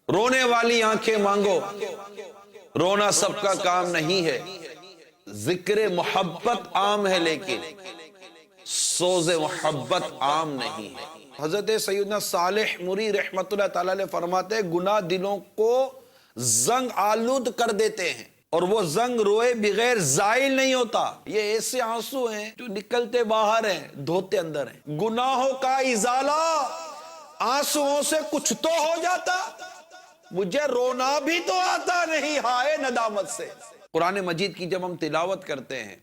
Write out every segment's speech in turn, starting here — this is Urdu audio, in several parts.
رونے والی آنکھیں مانگو، رونا سب کا کام نہیں ہے، ذکر محبت عام ہے لیکن سوز محبت عام نہیں ہے۔ حضرت سیدنا صالح موری رحمت اللہ تعالیٰ علیہ فرماتے ہیں گناہ دلوں کو زنگ آلود کر دیتے ہیں، اور وہ زنگ روئے بغیر زائل نہیں ہوتا۔ یہ ایسے آنسو ہیں جو نکلتے باہر ہیں دھوتے اندر ہیں۔ گناہوں کا ازالہ آنسوؤں سے کچھ تو ہو جاتا، مجھے رونا بھی تو آتا نہیں ہائے ندامت سے۔ قرآن مجید کی جب ہم تلاوت کرتے ہیں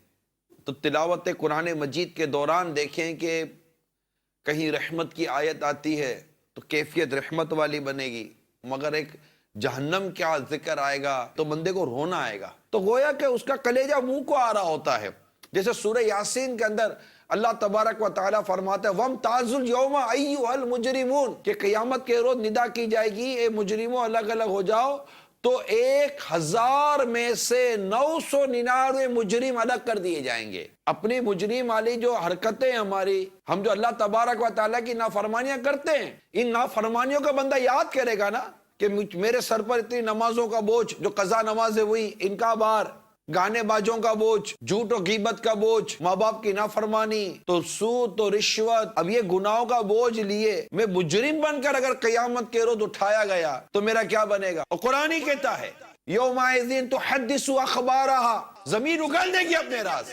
تو تلاوت قرآن مجید کے دوران دیکھیں کہ کہیں رحمت کی آیت آتی ہے تو کیفیت رحمت والی بنے گی، مگر ایک جہنم کیا ذکر آئے گا تو بندے کو رونا آئے گا، تو گویا کہ اس کا کلیجہ منہ کو آ رہا ہوتا ہے۔ جیسے سورہ یاسین کے اندر اللہ تبارک و تعالیٰ فرماتا ہے وَامْتَازُوا الْيَوْمَ أَيُّهَا الْمُجْرِمُونَ کہ قیامت کے روز ندا کی جائے گی اے مجرموں الگ الگ ہو جاؤ، تو 1000 میں سے 999 مجرم الگ کر دیے جائیں گے۔ اپنی مجرم والی جو حرکتیں ہماری، ہم جو اللہ تبارک و تعالیٰ کی نافرمانیاں کرتے ہیں، ان نافرمانیوں کا بندہ یاد کرے گا نا کہ میرے سر پر اتنی نمازوں کا بوجھ جو قضا نمازیں ہوئی ان کا بار، گانے باجوں کا بوجھ، جھوٹ و غیبت کا بوجھ، ماں باپ کی نافرمانی، تو سود تو رشوت، اب یہ گناہوں کا بوجھ لیے میں مجرم بن کر اگر قیامت کے روز اٹھایا گیا تو میرا کیا بنے گا؟ اور قرآن ہی کہتا ہے یومئذ تحدث اخبارہا، زمین اگل دے گی اپنے راز،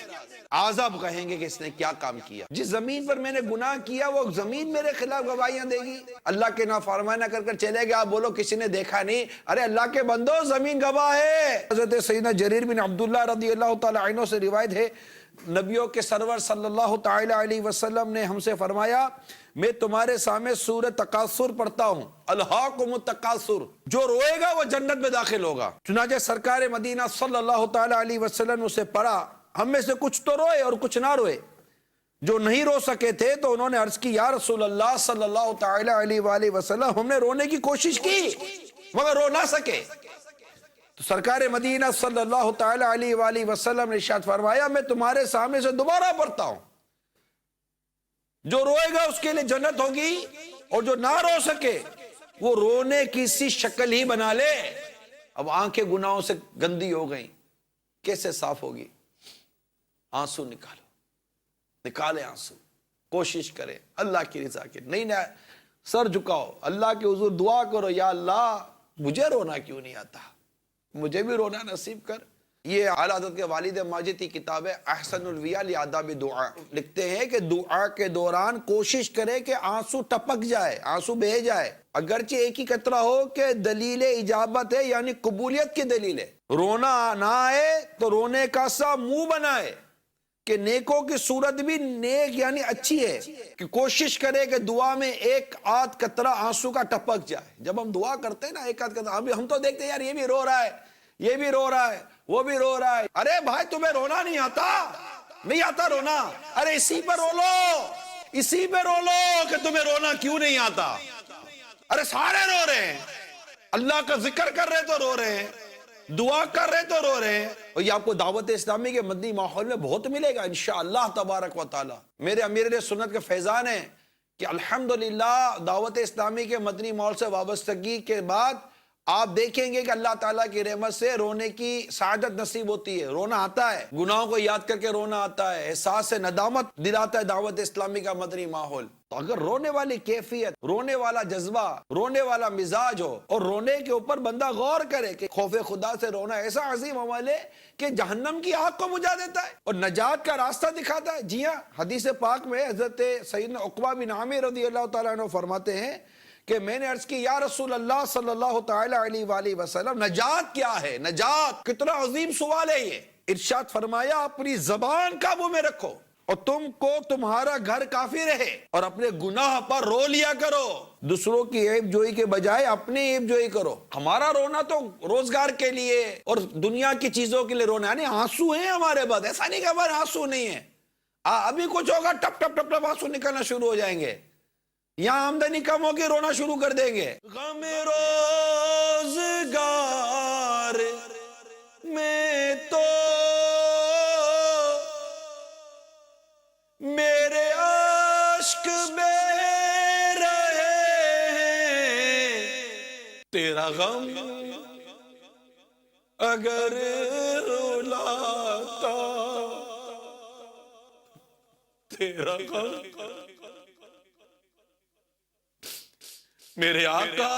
عذاب کہیں گے کہ اس نے کیا کام کیا۔ جس زمین پر میں نے گناہ کیا وہ زمین میرے خلاف گواہیاں دے گی۔ اللہ کے نافرمانی کر کر چلے گئے، آپ بولو کسی نے دیکھا نہیں، ارے اللہ کے بندو زمین گواہ ہے۔ حضرت سیدنا جریر بن عبداللہ رضی اللہ تعالی عنہ سے روایت ہے نبیوں کے سرور صلی اللہ تعالی علیہ وسلم نے ہم سے فرمایا میں تمہارے سامنے سورہ تکاثر پڑھتا ہوں، الہاکم التکاثر، جو روئے گا وہ جنت میں داخل ہوگا۔ چنانچہ سرکار مدینہ صلی اللہ تعالی علیہ وسلم نے اسے پڑھا، ہم میں سے کچھ تو روئے اور کچھ نہ روئے۔ جو نہیں رو سکے تھے تو انہوں نے عرض کی یا رسول اللہ صلی اللہ تعالی علیہ وآلہ وسلم ہم نے رونے کی کوشش کی مگر رو نہ سکے۔ تو سرکار مدینہ صلی اللہ تعالی علیہ وآلہ وسلم نے ارشاد فرمایا میں تمہارے سامنے سے دوبارہ پڑھتا ہوں، جو روئے گا اس کے لیے جنت ہوگی، اور جو نہ رو سکے وہ رونے کی سی شکل ہی بنا لے۔ اب آنکھیں گناہوں سے گندی ہو گئیں، کیسے صاف ہوگی؟ آنسو نکالے آنسو، کوشش کرے اللہ کی رضا کے، نہیں نہ سر جھکاؤ، اللہ کے حضور دعا کرو یا اللہ مجھے رونا کیوں نہیں آتا، مجھے بھی رونا نصیب کر۔ یہ اعلیٰ حضرت کے والد ماجد کی کتاب ہے احسن الویہ لآداب دعا، لکھتے ہیں کہ دعا کے دوران کوشش کرے کہ آنسو ٹپک جائے، آنسو بہہ جائے، اگرچہ ایک ہی قطرہ ہو کہ دلیل اجابت ہے یعنی قبولیت کی دلیل ہے۔ رونا نہ آئے تو رونے کا سا منہ بنائے کہ نیکوں کی صورت بھی نیک یعنی اچھی ہے، کہ کوشش کرے کہ دعا میں ایک آدھ قطرہ آنسو کا ٹپک جائے۔ جب ہم دعا کرتے ہیں نا ایک آدھ قطرہ، ہم تو دیکھتے ہیں یار یہ بھی رو رہا ہے، یہ بھی رو رہا ہے، وہ بھی رو رہا ہے، ارے بھائی تمہیں رونا نہیں آتا؟ نہیں آتا رونا؟ ارے اسی پہ رو لو، اسی پہ رو لو کہ تمہیں رونا کیوں نہیں آتا۔ ارے سارے رو رہے ہیں، اللہ کا ذکر کر رہے تو رو رہے ہیں، دعا کر رہے تو رو رہے ہیں، اور یہ آپ کو دعوت اسلامی کے مدنی ماحول میں بہت ملے گا انشاءاللہ تبارک و تعالی۔ میرے امیر سنت کے فیضان ہیں کہ الحمدللہ دعوت اسلامی کے مدنی ماحول سے وابستگی کے بعد آپ دیکھیں گے کہ اللہ تعالیٰ کی رحمت سے رونے کی سعادت نصیب ہوتی ہے، رونا آتا ہے، گناہوں کو یاد کر کے رونا آتا ہے، احساس ندامت دلاتا ہے دعوت اسلامی کا مدنی ماحول۔ تو اگر رونے والی کیفیت، رونے والا جذبہ، رونے والا مزاج ہو، اور رونے کے اوپر بندہ غور کرے کہ خوف خدا سے رونا ایسا عظیم عمل ہے کہ جہنم کی آگ کو بجھا دیتا ہے اور نجات کا راستہ دکھاتا ہے۔ جی ہاں، حدیث پاک میں حضرت سیدنا عقبہ بن عامر رضی اللہ تعالیٰ عنہ فرماتے ہیں کہ میں نے عرض کی یا رسول اللہ صلی اللہ تعالی علیہ وآلہ وسلم نجات کیا ہے؟ نجات کتنا عظیم سوال ہے یہ۔ ارشاد فرمایا اپنی زبان قابو میں رکھو اور تم کو تمہارا گھر کافی رہے، اور اپنے گناہ پر رو لیا کرو، دوسروں کی عیب جوئی کے بجائے اپنی عیب جوئی کرو۔ ہمارا رونا تو روزگار کے لیے اور دنیا کی چیزوں کے لیے رونا، یعنی آنسو ہیں ہمارے بعد، ایسا نہیں کہ ہمارے آنسو نہیں ہیں، ابھی کچھ ہوگا ٹپ ٹپ ٹپ ٹپ آنسو نکلنا شروع ہو جائیں گے، یہاں آمدنی کم ہوگی رونا شروع کر دیں گے۔ غم روزگار میں تو میرے عشق بہ رہے ہیں، تیرا غم اگر رلاتا، تیرا غم میرے آقا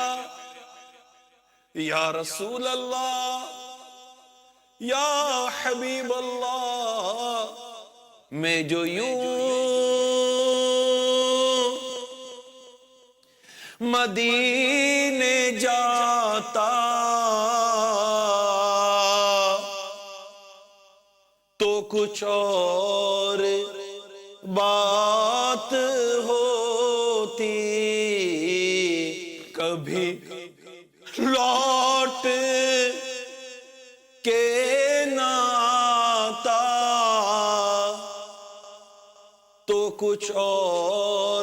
یا رسول اللہ یا حبیب اللہ، میں جو یوں مدینے جاتا تو کچھ اور بات ہوتی، کبھی لوٹ کے نہ آتا تو کچھ اور